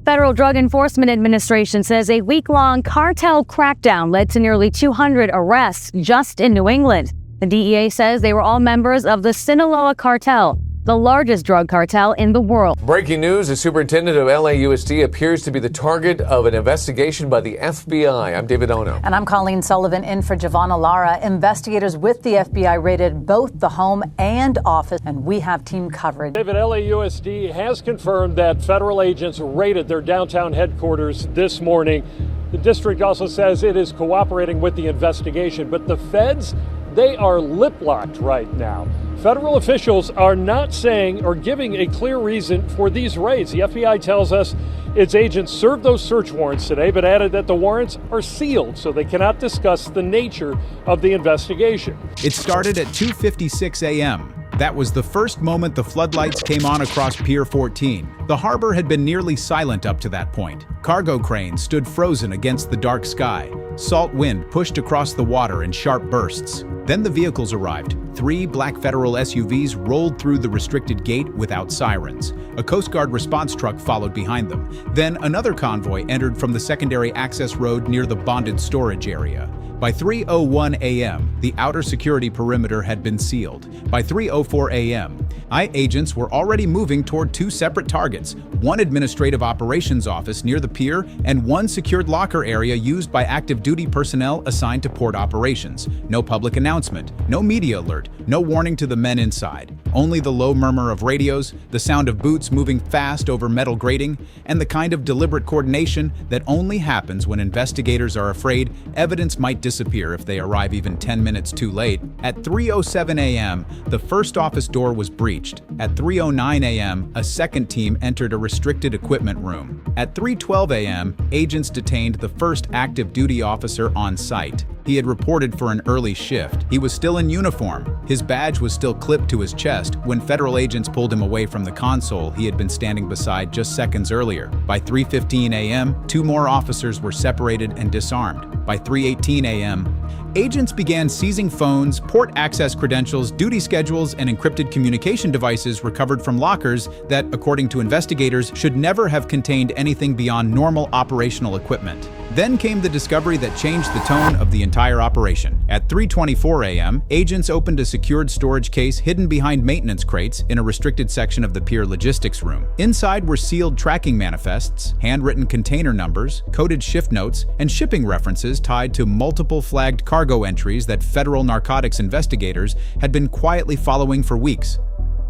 Federal Drug Enforcement Administration says a week-long cartel crackdown led to nearly 200 arrests just in New England. The DEA says they were all members of the Sinaloa cartel, the largest drug cartel in the world. Breaking news, the superintendent of LAUSD appears to be the target of an investigation by the FBI. I'm David Ono. And I'm Colleen Sullivan in for Giovanna Lara. Investigators with the FBI raided both the home and office, and we have team coverage. David, LAUSD has confirmed that federal agents raided their downtown headquarters this morning. The district also says it is cooperating with the investigation, but the feds, they are lip-locked right now. Federal officials are not saying or giving a clear reason for these raids. The FBI tells us its agents served those search warrants today, but added that the warrants are sealed, so they cannot discuss the nature of the investigation. It started at 2:56 a.m. That was the first moment the floodlights came on across Pier 14. The harbor had been nearly silent up to that point. Cargo cranes stood frozen against the dark sky. Salt wind pushed across the water in sharp bursts. Then the vehicles arrived. 3 black federal SUVs rolled through the restricted gate without sirens. A Coast Guard response truck followed behind them. Then another convoy entered from the secondary access road near the bonded storage area. By 3:01 a.m., the outer security perimeter had been sealed. By 3:04 a.m., agents were already moving toward 2 separate targets, one administrative operations office near the pier and one secured locker area used by active duty personnel assigned to port operations. No public announcement, no media alert, no warning to the men inside. Only the low murmur of radios, the sound of boots moving fast over metal grating, and the kind of deliberate coordination that only happens when investigators are afraid evidence might disappear if they arrive even 10 minutes too late. At 3:07 a.m., the first office door was breached. At 3:09 a.m., a second team entered a restricted equipment room. At 3:12 a.m., agents detained the first active duty officer on site. He had reported for an early shift. He was still in uniform. His badge was still clipped to his chest when federal agents pulled him away from the console he had been standing beside just seconds earlier. By 3:15 a.m., 2 more officers were separated and disarmed. By 3:18 a.m., agents began seizing phones, port access credentials, duty schedules, and encrypted communication devices recovered from lockers that, according to investigators, should never have contained anything beyond normal operational equipment. Then came the discovery that changed the tone of the entire operation. At 3:24 a.m., agents opened a secured storage case hidden behind maintenance crates in a restricted section of the pier logistics room. Inside were sealed tracking manifests, handwritten container numbers, coded shift notes, and shipping references tied to multiple flagged cargo entries that federal narcotics investigators had been quietly following for weeks.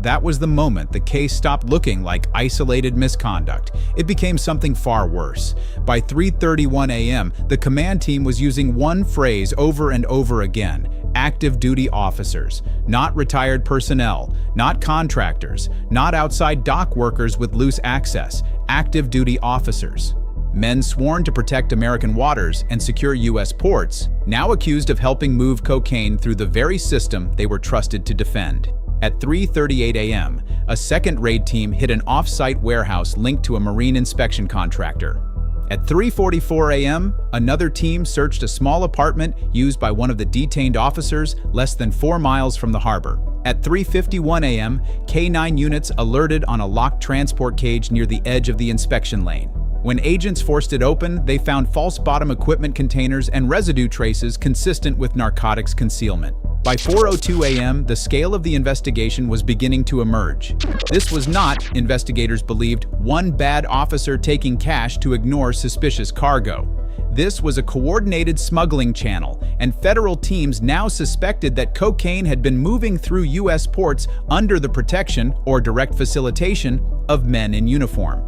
That was the moment the case stopped looking like isolated misconduct. It became something far worse. By 3:31 a.m., the command team was using one phrase over and over again: active duty officers, not retired personnel, not contractors, not outside dock workers with loose access, active duty officers. Men sworn to protect American waters and secure U.S. ports, now accused of helping move cocaine through the very system they were trusted to defend. At 3:38 a.m., a second raid team hit an off-site warehouse linked to a marine inspection contractor. At 3:44 a.m., another team searched a small apartment used by one of the detained officers less than 4 miles from the harbor. At 3:51 a.m., K-9 units alerted on a locked transport cage near the edge of the inspection lane. When agents forced it open, they found false bottom equipment containers and residue traces consistent with narcotics concealment. By 4:02 a.m., the scale of the investigation was beginning to emerge. This was not, investigators believed, one bad officer taking cash to ignore suspicious cargo. This was a coordinated smuggling channel, and federal teams now suspected that cocaine had been moving through U.S. ports under the protection or direct facilitation of men in uniform.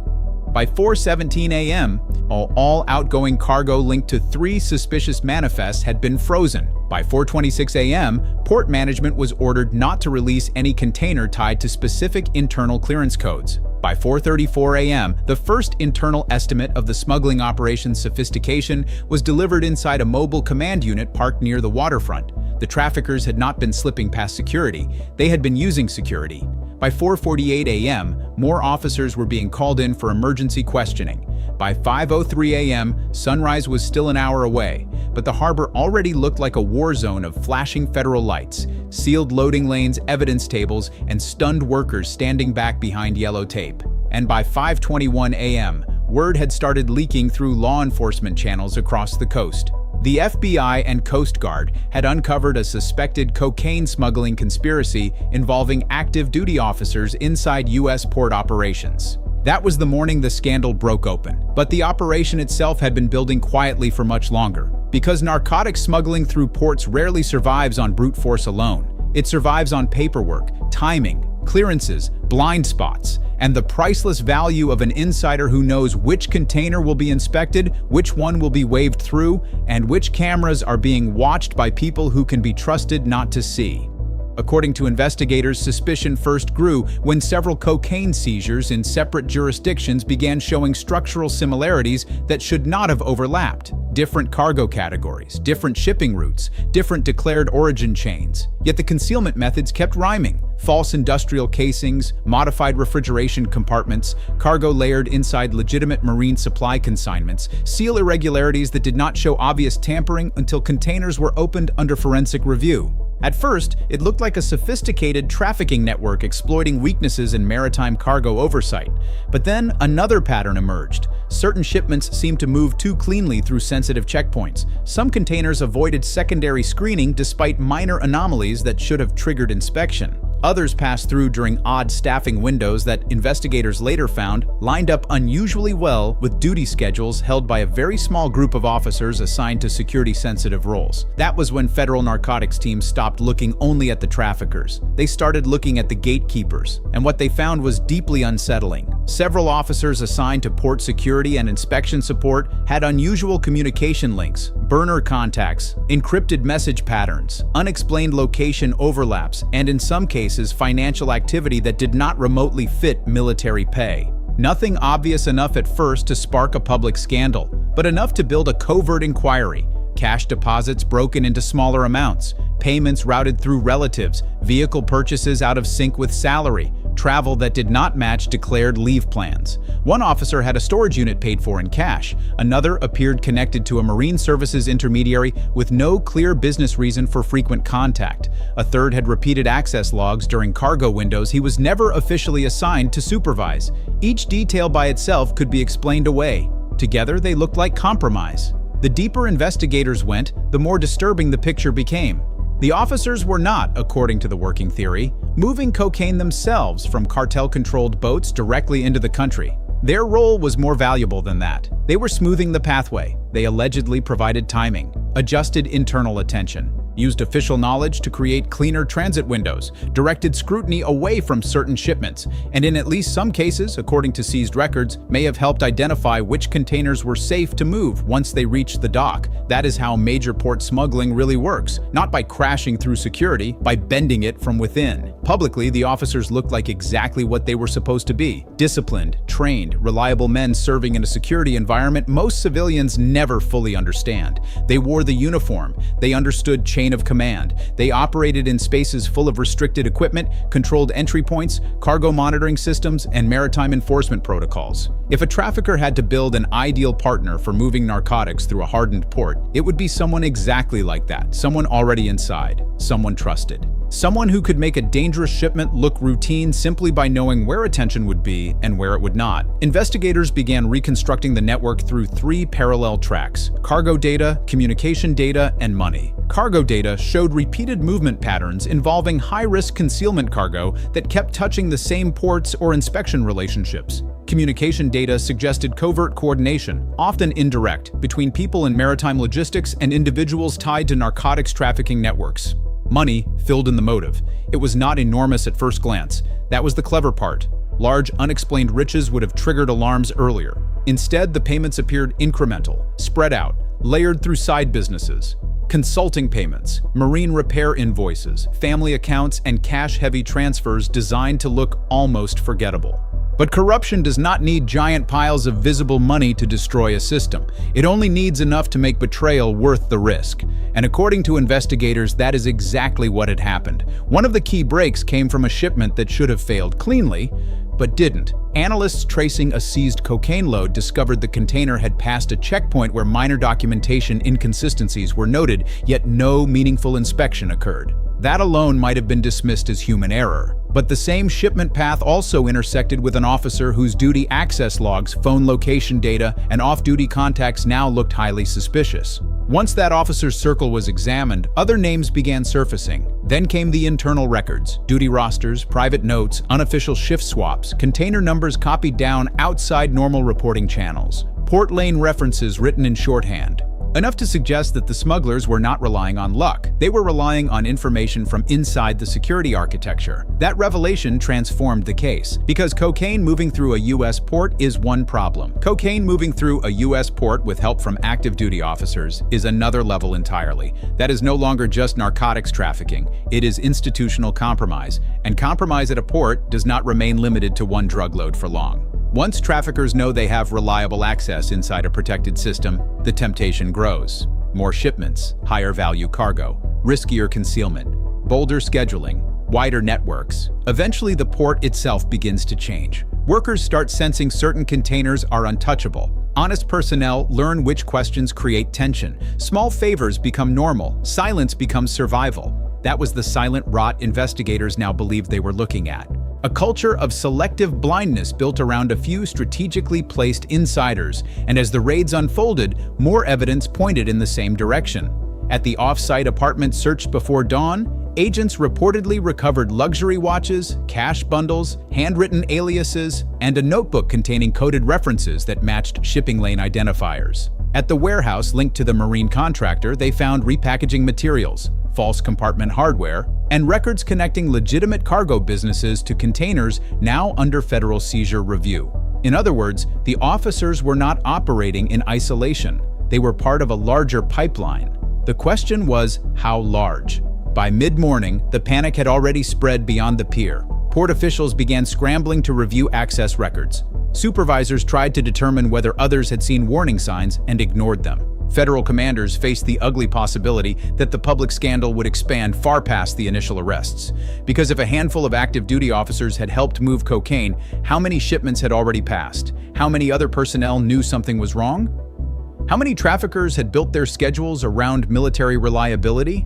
By 4:17 a.m., all outgoing cargo linked to 3 suspicious manifests had been frozen. By 4:26 a.m., port management was ordered not to release any container tied to specific internal clearance codes. By 4:34 a.m., the first internal estimate of the smuggling operation's sophistication was delivered inside a mobile command unit parked near the waterfront. The traffickers had not been slipping past security, they had been using security. By 4:48 a.m., more officers were being called in for emergency questioning. By 5:03 a.m., sunrise was still an hour away, but the harbor already looked like a war zone of flashing federal lights, sealed loading lanes, evidence tables, and stunned workers standing back behind yellow tape. And by 5:21 a.m., word had started leaking through law enforcement channels across the coast. The FBI and Coast Guard had uncovered a suspected cocaine smuggling conspiracy involving active duty officers inside U.S. port operations. That was the morning the scandal broke open, but the operation itself had been building quietly for much longer. Because narcotics smuggling through ports rarely survives on brute force alone. It survives on paperwork, timing, clearances, blind spots, and the priceless value of an insider who knows which container will be inspected, which one will be waved through, and which cameras are being watched by people who can be trusted not to see. According to investigators, suspicion first grew when several cocaine seizures in separate jurisdictions began showing structural similarities that should not have overlapped. Different cargo categories, different shipping routes, different declared origin chains. Yet the concealment methods kept rhyming. False industrial casings, modified refrigeration compartments, cargo layered inside legitimate marine supply consignments, seal irregularities that did not show obvious tampering until containers were opened under forensic review. At first, it looked like a sophisticated trafficking network exploiting weaknesses in maritime cargo oversight. But then another pattern emerged. Certain shipments seemed to move too cleanly through sensitive checkpoints. Some containers avoided secondary screening despite minor anomalies that should have triggered inspection. Others passed through during odd staffing windows that investigators later found lined up unusually well with duty schedules held by a very small group of officers assigned to security-sensitive roles. That was when federal narcotics teams stopped looking only at the traffickers. They started looking at the gatekeepers, and what they found was deeply unsettling. Several officers assigned to port security and inspection support had unusual communication links, burner contacts, encrypted message patterns, unexplained location overlaps, and in some cases, financial activity that did not remotely fit military pay. Nothing obvious enough at first to spark a public scandal, but enough to build a covert inquiry. Cash deposits broken into smaller amounts, payments routed through relatives, vehicle purchases out of sync with salary, travel that did not match declared leave plans. One officer had a storage unit paid for in cash. Another appeared connected to a marine services intermediary with no clear business reason for frequent contact. A third had repeated access logs during cargo windows he was never officially assigned to supervise. Each detail by itself could be explained away. Together, they looked like compromise. The deeper investigators went, the more disturbing the picture became. The officers were not, according to the working theory, moving cocaine themselves from cartel-controlled boats directly into the country. Their role was more valuable than that. They were smoothing the pathway. They allegedly provided timing, adjusted internal attention, used official knowledge to create cleaner transit windows, directed scrutiny away from certain shipments, and in at least some cases, according to seized records, may have helped identify which containers were safe to move once they reached the dock. That is how major port smuggling really works, not by crashing through security, by bending it from within. Publicly, the officers looked like exactly what they were supposed to be: disciplined, trained, reliable men serving in a security environment most civilians never fully understand. They wore the uniform, they understood chain of command, they operated in spaces full of restricted equipment, controlled entry points, cargo monitoring systems, and maritime enforcement protocols. If a trafficker had to build an ideal partner for moving narcotics through a hardened port, it would be someone exactly like that, someone already inside, someone trusted. Someone who could make a dangerous shipment look routine simply by knowing where attention would be and where it would not. Investigators began reconstructing the network through three parallel tracks: cargo data, communication data, and money. Cargo data showed repeated movement patterns involving high-risk concealment cargo that kept touching the same ports or inspection relationships. Communication data suggested covert coordination, often indirect, between people in maritime logistics and individuals tied to narcotics trafficking networks. Money filled in the motive. It was not enormous at first glance. That was the clever part. Large, unexplained riches would have triggered alarms earlier. Instead, the payments appeared incremental, spread out, layered through side businesses. Consulting payments, marine repair invoices, family accounts, and cash-heavy transfers designed to look almost forgettable. But corruption does not need giant piles of visible money to destroy a system. It only needs enough to make betrayal worth the risk. And according to investigators, that is exactly what had happened. One of the key breaks came from a shipment that should have failed cleanly, but didn't. Analysts tracing a seized cocaine load discovered the container had passed a checkpoint where minor documentation inconsistencies were noted, yet no meaningful inspection occurred. That alone might have been dismissed as human error. But the same shipment path also intersected with an officer whose duty access logs, phone location data, and off-duty contacts now looked highly suspicious. Once that officer's circle was examined, other names began surfacing. Then came the internal records, duty rosters, private notes, unofficial shift swaps, container numbers copied down outside normal reporting channels, port lane references written in shorthand. Enough to suggest that the smugglers were not relying on luck. They were relying on information from inside the security architecture. That revelation transformed the case, because cocaine moving through a U.S. port is one problem. Cocaine moving through a U.S. port with help from active duty officers is another level entirely. That is no longer just narcotics trafficking. It is institutional compromise, and compromise at a port does not remain limited to one drug load for long. Once traffickers know they have reliable access inside a protected system, the temptation grows. More shipments, higher value cargo, riskier concealment, bolder scheduling, wider networks. Eventually, the port itself begins to change. Workers start sensing certain containers are untouchable. Honest personnel learn which questions create tension. Small favors become normal. Silence becomes survival. That was the silent rot investigators now believed they were looking at. A culture of selective blindness built around a few strategically placed insiders, and as the raids unfolded, more evidence pointed in the same direction. At the off-site apartment searched before dawn, agents reportedly recovered luxury watches, cash bundles, handwritten aliases, and a notebook containing coded references that matched shipping lane identifiers. At the warehouse linked to the marine contractor, they found repackaging materials, false compartment hardware, and records connecting legitimate cargo businesses to containers now under federal seizure review. In other words, the officers were not operating in isolation. They were part of a larger pipeline. The question was, how large? By mid-morning, the panic had already spread beyond the pier. Port officials began scrambling to review access records. Supervisors tried to determine whether others had seen warning signs and ignored them. Federal commanders faced the ugly possibility that the public scandal would expand far past the initial arrests. Because if a handful of active duty officers had helped move cocaine, how many shipments had already passed? How many other personnel knew something was wrong? How many traffickers had built their schedules around military reliability?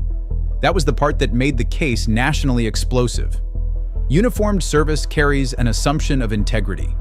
That was the part that made the case nationally explosive. Uniformed service carries an assumption of integrity.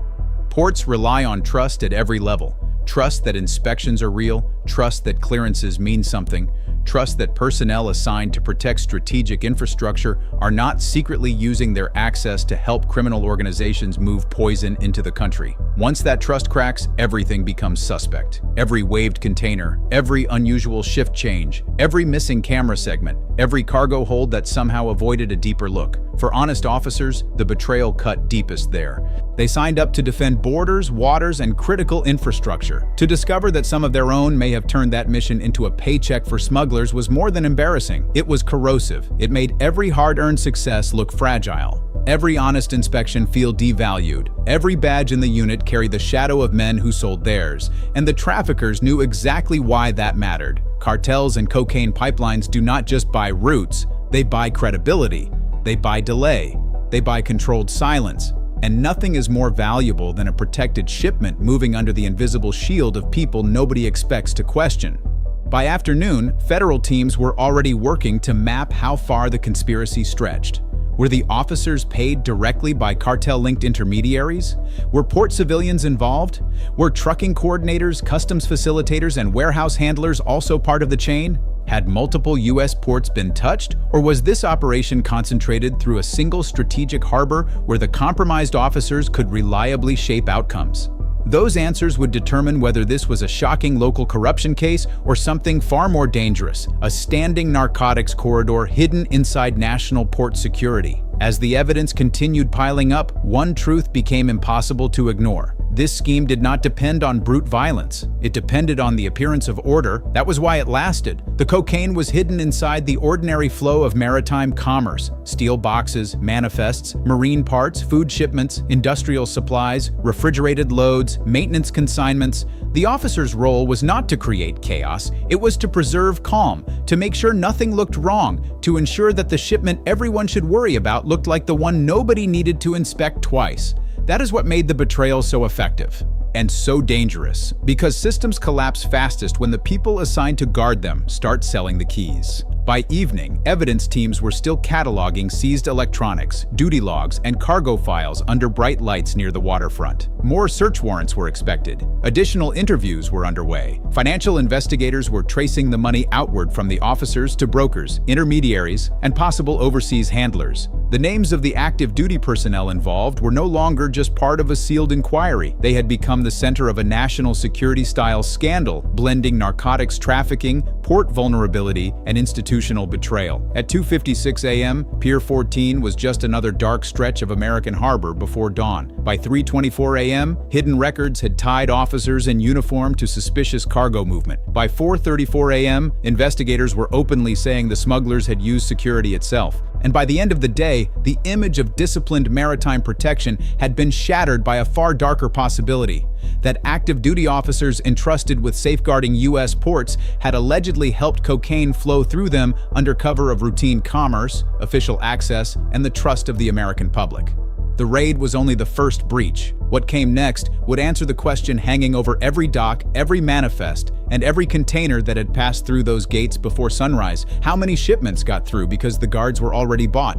Ports rely on trust at every level. Trust that inspections are real, trust that clearances mean something, trust that personnel assigned to protect strategic infrastructure are not secretly using their access to help criminal organizations move poison into the country. Once that trust cracks, everything becomes suspect. Every waived container, every unusual shift change, every missing camera segment, every cargo hold that somehow avoided a deeper look. For honest officers, the betrayal cut deepest there. They signed up to defend borders, waters, and critical infrastructure. To discover that some of their own may have turned that mission into a paycheck for smugglers was more than embarrassing. It was corrosive. It made every hard-earned success look fragile. Every honest inspection feel devalued. Every badge in the unit carried the shadow of men who sold theirs. And the traffickers knew exactly why that mattered. Cartels and cocaine pipelines do not just buy routes, they buy credibility. They buy delay. They buy controlled silence. And nothing is more valuable than a protected shipment moving under the invisible shield of people nobody expects to question. By afternoon, federal teams were already working to map how far the conspiracy stretched. Were the officers paid directly by cartel-linked intermediaries? Were port civilians involved? Were trucking coordinators, customs facilitators, and warehouse handlers also part of the chain? Had multiple U.S. ports been touched, or was this operation concentrated through a single strategic harbor where the compromised officers could reliably shape outcomes? Those answers would determine whether this was a shocking local corruption case or something far more dangerous, a standing narcotics corridor hidden inside national port security. As the evidence continued piling up, one truth became impossible to ignore. This scheme did not depend on brute violence. It depended on the appearance of order. That was why it lasted. The cocaine was hidden inside the ordinary flow of maritime commerce. Steel boxes, manifests, marine parts, food shipments, industrial supplies, refrigerated loads, maintenance consignments. The officer's role was not to create chaos. It was to preserve calm, to make sure nothing looked wrong, to ensure that the shipment everyone should worry about looked like the one nobody needed to inspect twice. That is what made the betrayal so effective and so dangerous, because systems collapse fastest when the people assigned to guard them start selling the keys. By evening, evidence teams were still cataloging seized electronics, duty logs, and cargo files under bright lights near the waterfront. More search warrants were expected. Additional interviews were underway. Financial investigators were tracing the money outward from the officers to brokers, intermediaries, and possible overseas handlers. The names of the active duty personnel involved were no longer just part of a sealed inquiry. They had become the center of a national security-style scandal, blending narcotics trafficking, port vulnerability, and institutional betrayal. At 2:56 a.m., Pier 14 was just another dark stretch of American harbor before dawn. By 3:24 a.m., hidden records had tied officers in uniform to suspicious cargo movement. By 4:34 a.m., investigators were openly saying the smugglers had used security itself. And by the end of the day, the image of disciplined maritime protection had been shattered by a far darker possibility: that active duty officers entrusted with safeguarding U.S. ports had allegedly helped cocaine flow through them under cover of routine commerce, official access, and the trust of the American public. The raid was only the first breach. What came next would answer the question hanging over every dock, every manifest, and every container that had passed through those gates before sunrise: how many shipments got through because the guards were already bought?